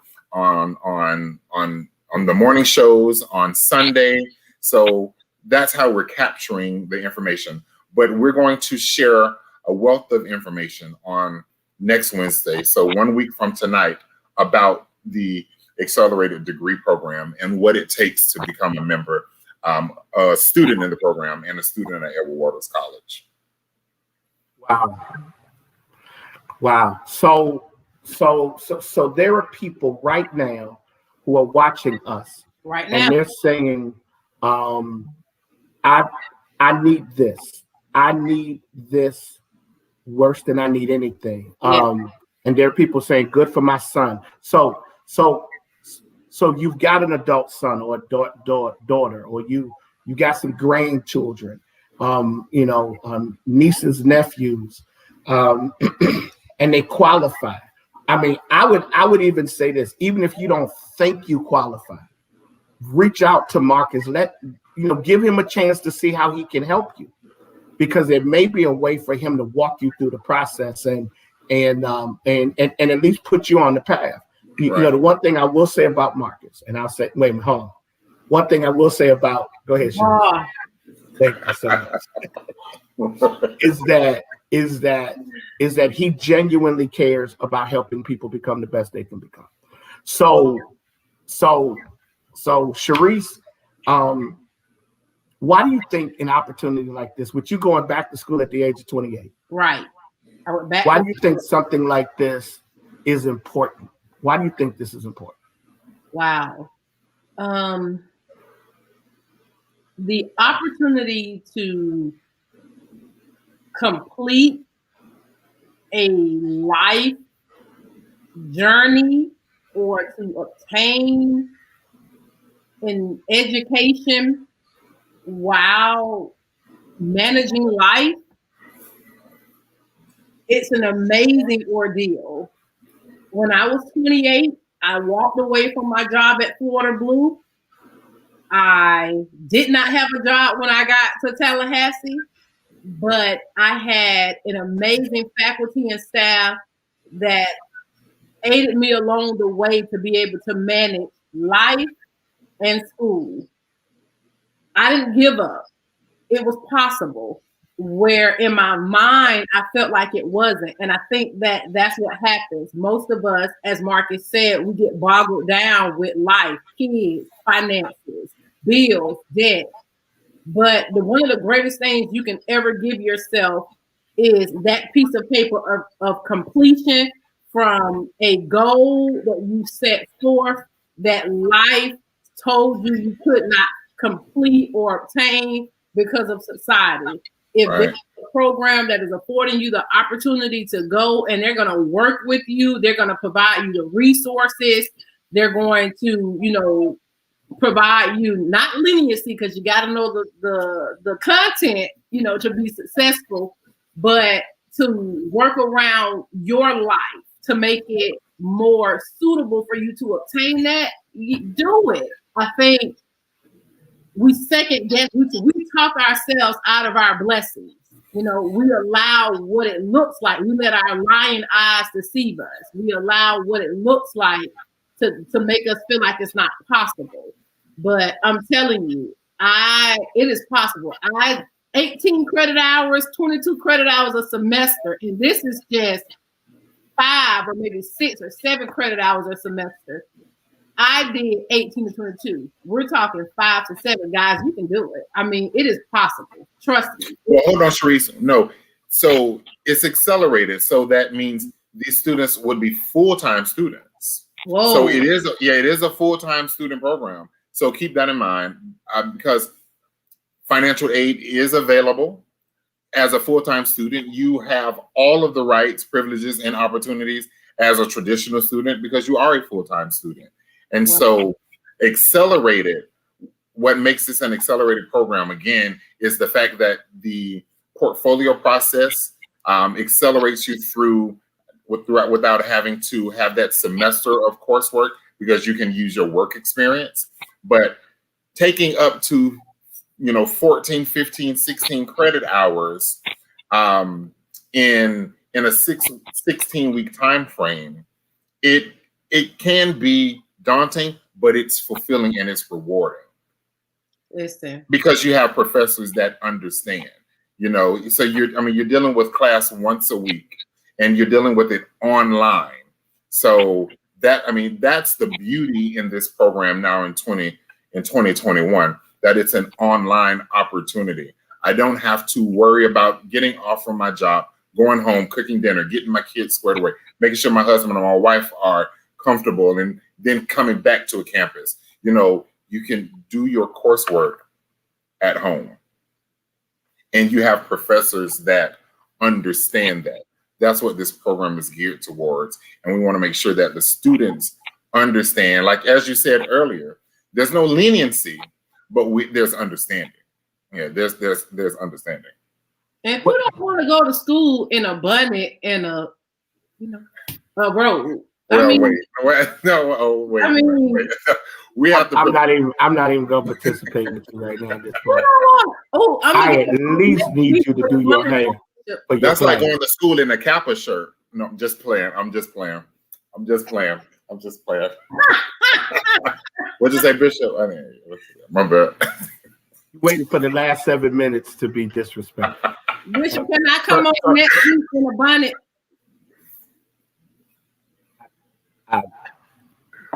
morning shows on Sunday. So that's how we're capturing the information. But we're going to share a wealth of information on next Wednesday, so 1 week from tonight, about the Accelerated Degree Program and what it takes to become a member, a student in the program, and a student at Edward Waters College. Wow. So there are people right now who are watching us right now, and they're saying, I need this. I need this worse than I need anything. Yeah. And there are people saying, good for my son. So you've got an adult son or a daughter, or you got some grandchildren, nieces, nephews, and they qualify. I mean, I would even say this, even if you don't think you qualify, reach out to Marcus, give him a chance to see how he can help you, because there may be a way for him to walk you through the process and at least put you on the path. Right. The one thing I will say about Marcus, and I'll say, wait a minute, hold on. One thing I will say about, go ahead, Sharon. Thank you so much. is that he genuinely cares about helping people become the best they can become. So Sharice, why do you think an opportunity like this, with you going back to school at the age of 28? Right. I went back. Why do you think something like this is important? Why do you think this is important? Wow. The opportunity to complete a life journey or to obtain an education while managing life, it's an amazing ordeal. When I was 28, I walked away from my job at Florida Blue. I did not have a job when I got to Tallahassee, but I had an amazing faculty and staff that aided me along the way to be able to manage life and school. I didn't give up. It was possible, where in my mind, I felt like it wasn't. And I think that's what happens. Most of us, as Marcus said, we get boggled down with life, kids, finances, bills, debt. But one of the greatest things you can ever give yourself is that piece of paper of completion from a goal that you set forth that life told you could not complete or obtain because of society. If Right. there's a program that is affording you the opportunity to go, and they're going to work with you, they're going to provide you the resources, they're going to, provide you not leniency, because you got to know the content, to be successful, but to work around your life to make it more suitable for you to obtain that, you do it. I think we second guess, we talk ourselves out of our blessings. We allow what it looks like. We let our lying eyes deceive us. We allow what it looks like to make us feel like it's not possible. But I'm telling you, it is possible. 18 credit hours, 22 credit hours a semester, and this is just 5 or maybe 6 or 7 credit hours a semester. I did 18 to 22. We're talking 5 to 7. Guys, you can do it. I mean, it is possible. Trust me. Well, hold on, Sharice. No. So it's accelerated. So that means these students would be full-time students. Whoa. So it is a full-time student program. So keep that in mind because financial aid is available. As a full-time student, you have all of the rights, privileges, and opportunities as a traditional student because you are a full-time student. And so accelerated, what makes this an accelerated program, again, is the fact that the portfolio process accelerates you through without having to have that semester of coursework because you can use your work experience. But taking up to 14, 15, 16 credit hours in a 16-week time frame, it can be daunting, but it's fulfilling and it's rewarding. Listen, because you have professors that understand, so you're dealing with class once a week and you're dealing with it online. So that's the beauty in this program now in 2021, that it's an online opportunity. I don't have to worry about getting off from my job, going home, cooking dinner, getting my kids squared away, making sure my husband and my wife are comfortable, and then coming back to a campus. You can do your coursework at home. And you have professors that understand that. That's what this program is geared towards. And we want to make sure that the students understand, like as you said earlier, there's no leniency, but there's understanding. Yeah, there's understanding. And who don't want to go to school in a bonnet and a robe? Well, wait. We have to. I'm not even going to participate with you right now at this point. I at least need you to do your hair. That's like going to school in a Kappa shirt. No, I'm just playing. What'd you say, Bishop? My bad. Waiting for the last 7 minutes to be disrespectful. Bishop, can I come over next week in a bonnet?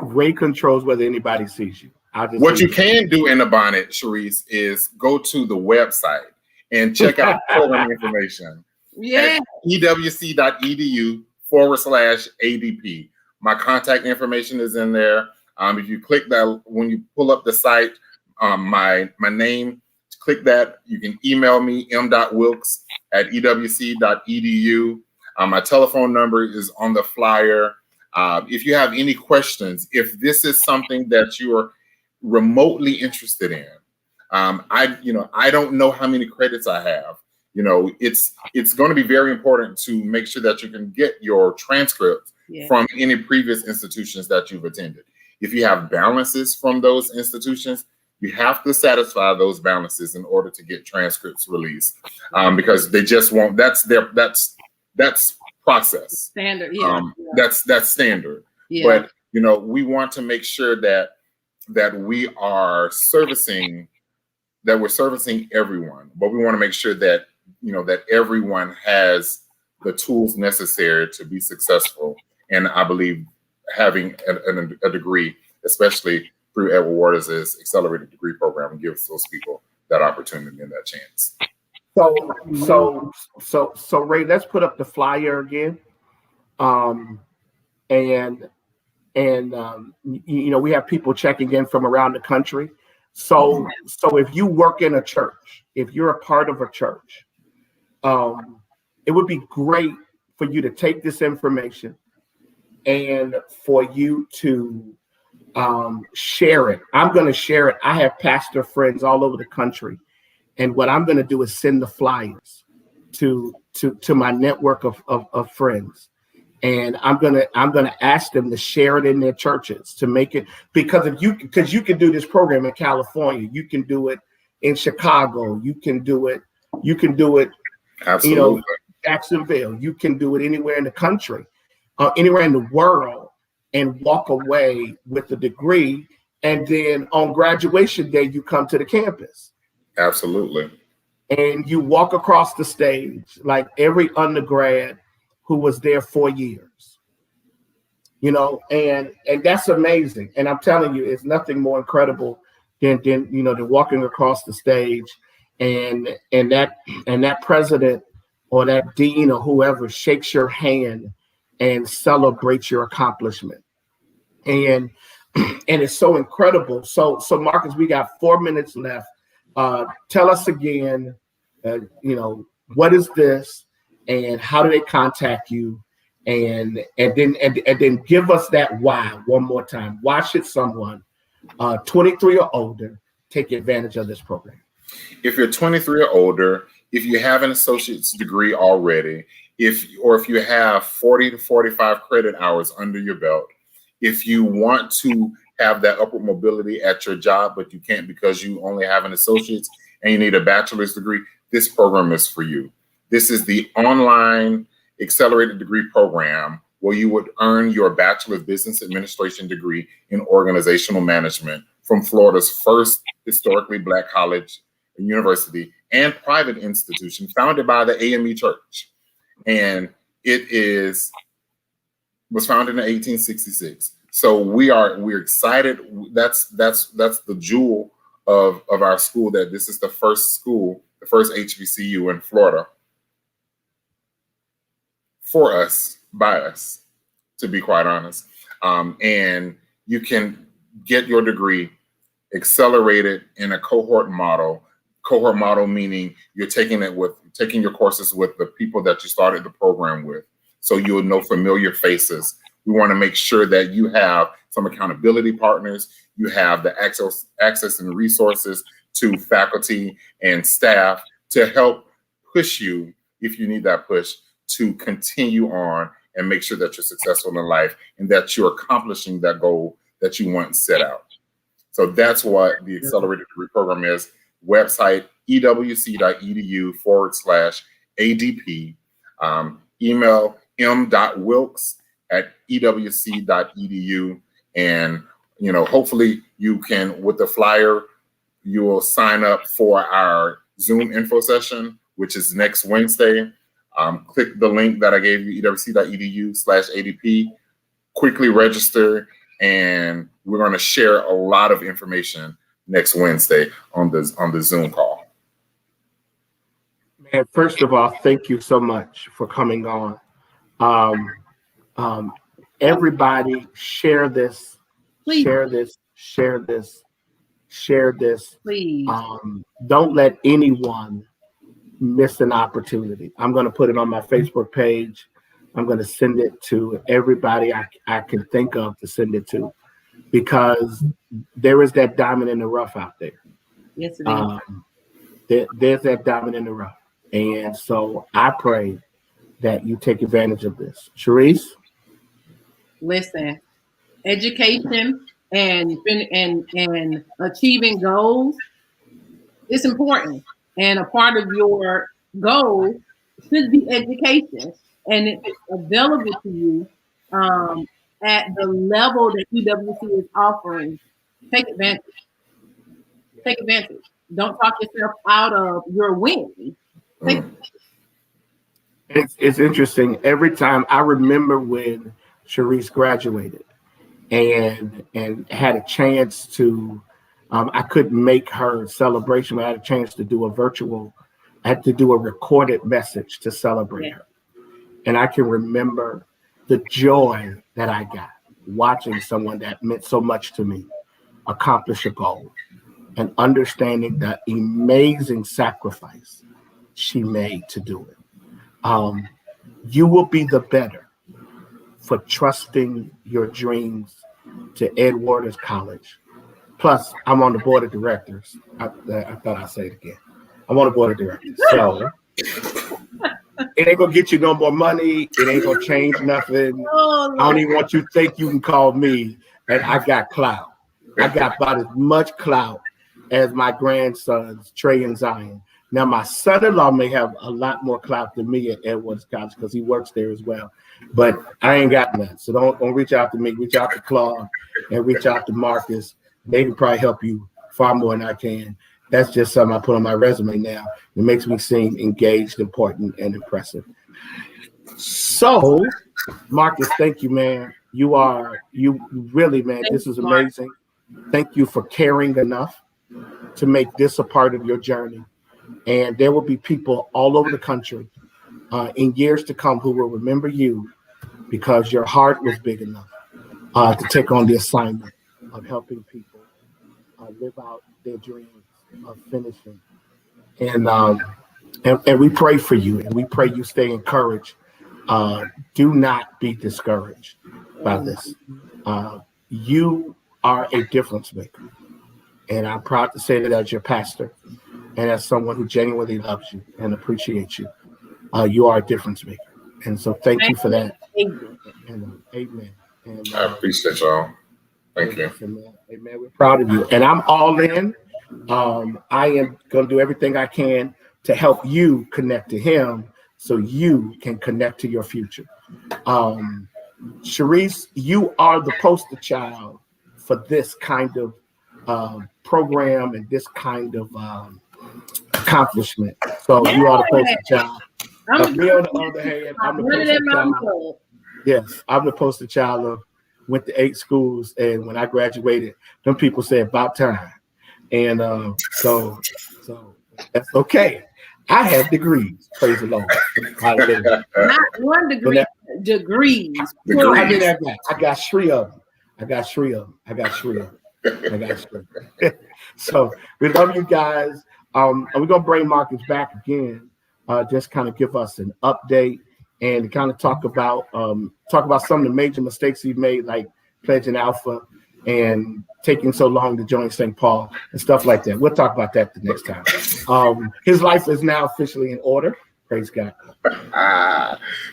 Ray controls whether anybody sees you. What you can do in a bonnet, Sharice, is go to the website and check out program information. Yeah. At ewc.edu/ADP. My contact information is in there. If you click that, when you pull up the site, my name, click that. You can email me, m.wilkes@ewc.edu. My telephone number is on the flyer. If you have any questions, if this is something that you are remotely interested in, I don't know how many credits I have. It's going to be very important to make sure that you can get your transcripts from any previous institutions that you've attended. If you have balances from those institutions, you have to satisfy those balances in order to get transcripts released, because they just won't. That's process standard. That's standard. But we want to make sure that we are servicing everyone, but we want to make sure that that everyone has the tools necessary to be successful. And I believe having a degree, especially through Edward Waters' accelerated degree program, gives those people that opportunity and that chance. So Ray, let's put up the flyer again. We have people checking in from around the country. So if you work in a church, if you're a part of a church, it would be great for you to take this information and for you to share it. I'm going to share it. I have pastor friends all over the country. And what I'm going to do is send the flyers to my network of friends. And I'm gonna ask them to share it in their churches to make it, because you can do this program in California, you can do it in Chicago, you can do it, Absolutely. Jacksonville, you can do it anywhere in the country, anywhere in the world, and walk away with a degree. And then on graduation day, you come to the campus. Absolutely. And you walk across the stage like every undergrad who was there 4 years, and that's amazing. And I'm telling you, it's nothing more incredible than walking across the stage and that president or that dean or whoever shakes your hand and celebrates your accomplishment. And it's so incredible. So Marcus, we got 4 minutes left. Tell us again, what is this, and how do they contact you? And then give us that why one more time. Why should someone 23 or older take advantage of this program? If you're 23 or older, if you have an associate's degree already, if you have 40 to 45 credit hours under your belt, if you want to have that upward mobility at your job, but you can't because you only have an associate's and you need a bachelor's degree, this program is for you. This is the online accelerated degree program where you would earn your Bachelor of Business Administration degree in organizational management from Florida's first historically Black college and university and private institution founded by the AME Church. And was founded in 1866. So we're excited. That's the jewel of our school, that this is the first school, the first HBCU in Florida for us, by us, to be quite honest. And you can get your degree accelerated in a cohort model. Cohort model meaning you're taking your courses with the people that you started the program with. So you'll know familiar faces. We want to make sure that you have some accountability partners. You have the access and resources to faculty and staff to help push you, if you need that push, to continue on and make sure that you're successful in life and that you're accomplishing that goal that you once set out. So that's what the Accelerated Degree Program is. Website, ewc.edu/ADP. Email m.wilkes@ewc.edu. And, hopefully you can, with the flyer, you will sign up for our Zoom info session, which is next Wednesday. Click the link that I gave you, ewc.edu/ADP. Quickly register, and we're going to share a lot of information next Wednesday on the Zoom call. Man, first of all, thank you so much for coming on. Everybody share this, Please. share this. Please. Don't let anyone miss an opportunity. I'm going to put it on my Facebook page. I'm going to send it to everybody I can think of to send it to, because there is that diamond in the rough out there. Yes, it is. There's that diamond in the rough. And so I pray that you take advantage of this. Sharice? Listen, education and achieving goals is important. And a part of your goal should be education. And if it's available to you at the level that EWC is offering, take advantage. Take advantage. Don't talk yourself out of your win. It's interesting. Every time I remember when Sharice graduated and had a chance to, I couldn't make her celebration, but I had a chance to do I had to do a recorded message to celebrate her. And I can remember the joy that I got watching someone that meant so much to me accomplish a goal and understanding the amazing sacrifice she made to do it. You will be the better for trusting your dreams to Ed Waters College. Plus, I'm on the board of directors. I thought I'd say it again. I'm on the board of directors. So It ain't gonna get you no more money. It ain't gonna change nothing. Oh, I don't even want you to think you can call me and I got clout. I got about as much clout as my grandsons, Trey and Zion. Now, my son-in-law may have a lot more clout than me at Edwards College because he works there as well. But I ain't got none. So don't reach out to me. Reach out to Claude and reach out to Marcus. They can probably help you far more than I can. That's just something I put on my resume now. It makes me seem engaged, important, and impressive. So, Marcus, thank you, man. You really, man, this is amazing. Thank you for caring enough to make this a part of your journey. And there will be people all over the country in years to come who will remember you because your heart was big enough to take on the assignment of helping people live out their dreams of finishing. And we pray for you, and we pray you stay encouraged. Do not be discouraged by this. You are a difference maker. And I'm proud to say that as your pastor and as someone who genuinely loves you and appreciates you. You are a difference maker. And so thank you for that. And amen. And, I appreciate y'all. Thank you. Amen. We're proud of you. And I'm all in. I am going to do everything I can to help you connect to him so you can connect to your future. Sharice, you are the poster child for this kind of program and this kind of accomplishment. So you are the poster child. Me on the other hand, I'm the poster child. Yes, I'm the poster child of went to 8 schools, and when I graduated, them people said about time. And so that's okay. I have degrees, praise the Lord. Not one degree, degrees. I got 3 of them. So we love you guys. And we're gonna bring Marcus back again, just kind of give us an update and kind of talk about some of the major mistakes he made, like pledging Alpha and taking so long to join St. Paul and stuff like that. We'll talk about that the next time. His life is now officially in order. Praise God.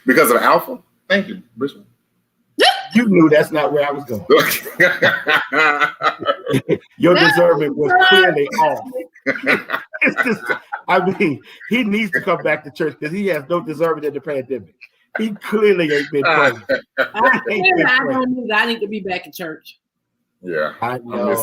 Because of Alpha? Thank you, Bishop. You knew that's not where I was going. Your discernment was clearly off. It's just, I mean, he needs to come back to church because he has no discernment in the pandemic. He clearly ain't been praying. I need to be back in church. Yeah. I know.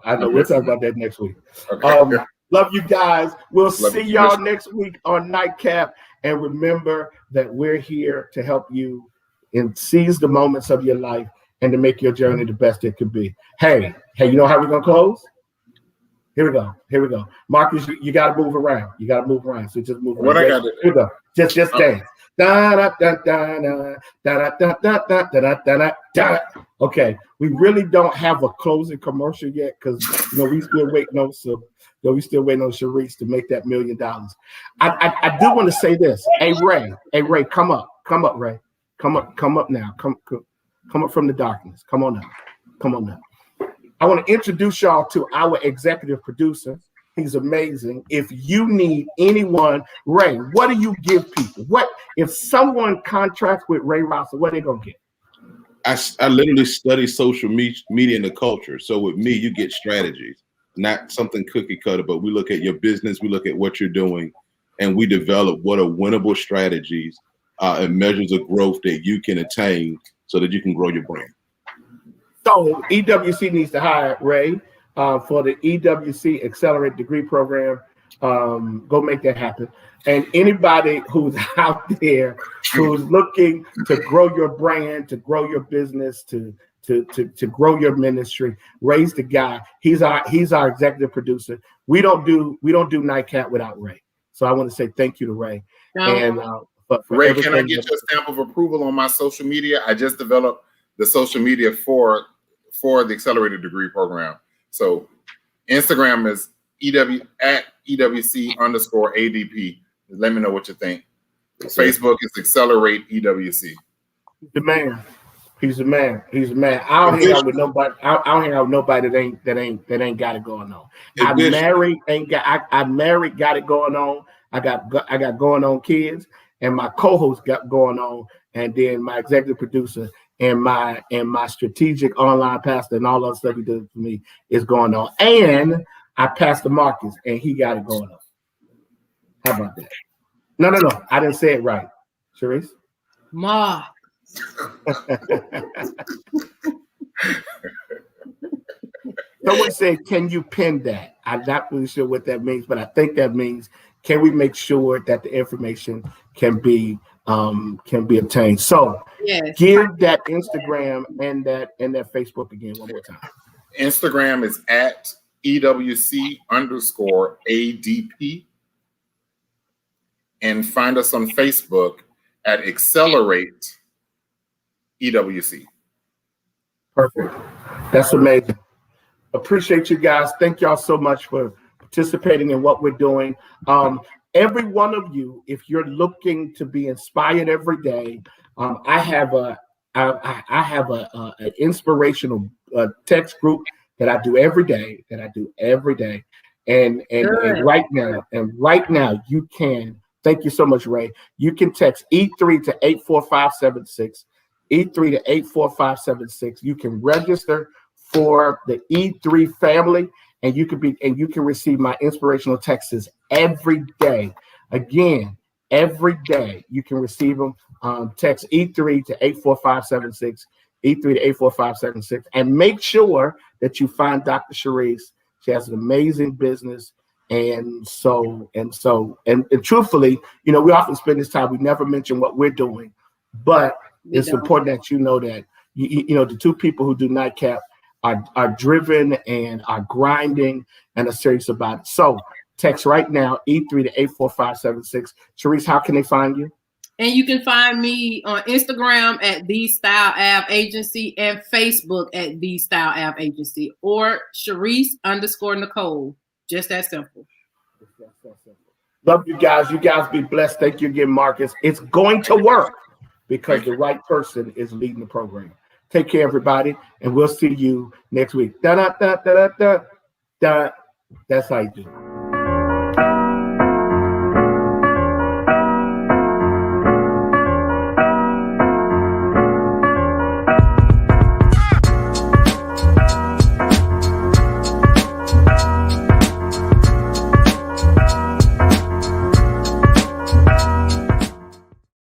We'll talk about that next week. Okay. Love you guys. We'll see y'all next week on NightCap. And remember that we're here to help you and seize the moments of your life and to make your journey the best it could be. Hey, you know how we're gonna close? Here we go. Marcus, you gotta move around. So just move around. What I gotta do? Here we go. Just dance. Okay, we really don't have a closing commercial yet because we still waiting on Sharice to make that $1 million. I do want to say this. Hey Ray, come up, Ray. Come up now. Come up from the darkness. Come on now. I want to introduce y'all to our executive producer. He's amazing. If you need anyone, Ray, what do you give people? What if someone contracts with Ray Rosser, what are they gonna get? I literally study social media and the culture. So with me, you get strategies, not something cookie cutter, but we look at your business, we look at what you're doing, and we develop what are winnable strategies and measures of growth that you can attain so that you can grow your brand. So EWC needs to hire Ray for the EWC Accelerate Degree Program. Go make that happen. And anybody who's out there who's looking to grow your brand, to grow your business, to grow your ministry, Ray's the guy. He's our executive producer. We don't do NightCap without Ray. So I want to say thank you to Ray. And but for Ray, can I get your stamp of approval on my social media? I just developed the social media for the Accelerated Degree Program. So Instagram is EWC_ADP. Let me know what you think. Facebook is Accelerate EWC. He's the man. I don't hang out with nobody. I don't hang out with nobody that ain't got it going on. I'm married, got it going on. I got going on kids, and my co-host got going on, and then my executive producer and my strategic online pastor and all that stuff he does for me is going on. And I Pastor Marcus, and he got it going on. How about that? No. I didn't say it right. Sharice? Ma. Someone said, can you pin that? I'm not really sure what that means, but I think that means, can we make sure that the information can be obtained? So yes. Give that Instagram and that Facebook again one more time. Instagram is at EWC_ADP. And find us on Facebook at Accelerate EWC. Perfect. That's amazing. Appreciate you guys. Thank y'all so much for participating in what we're doing. Every one of you, if you're looking to be inspired every day, I have an inspirational text group that I do every day. And right now you can. Thank you so much, Ray. You can text E3 to 84576. E3 to 84576. You can register for the E3 family, and you can receive my inspirational texts every day. Again, every day you can receive them. Text E3 to 84576. E3 to 84576, and make sure that you find Dr. Sharice. She has an amazing business. And truthfully, we often spend this time, we never mention what we're doing, but it's important that you know that, the two people who do NightCap are driven and are grinding and are serious about it. So text right now, E3 to 84576. Sharice, how can they find you? And you can find me on Instagram at The Style Av Agency and Facebook at The Style Av Agency, or Sharice_Nicole. Just that simple. Love you guys. You guys be blessed. Thank you again, Marcus. It's going to work because the right person is leading the program. Take care, everybody, and we'll see you next week. That's how you do it.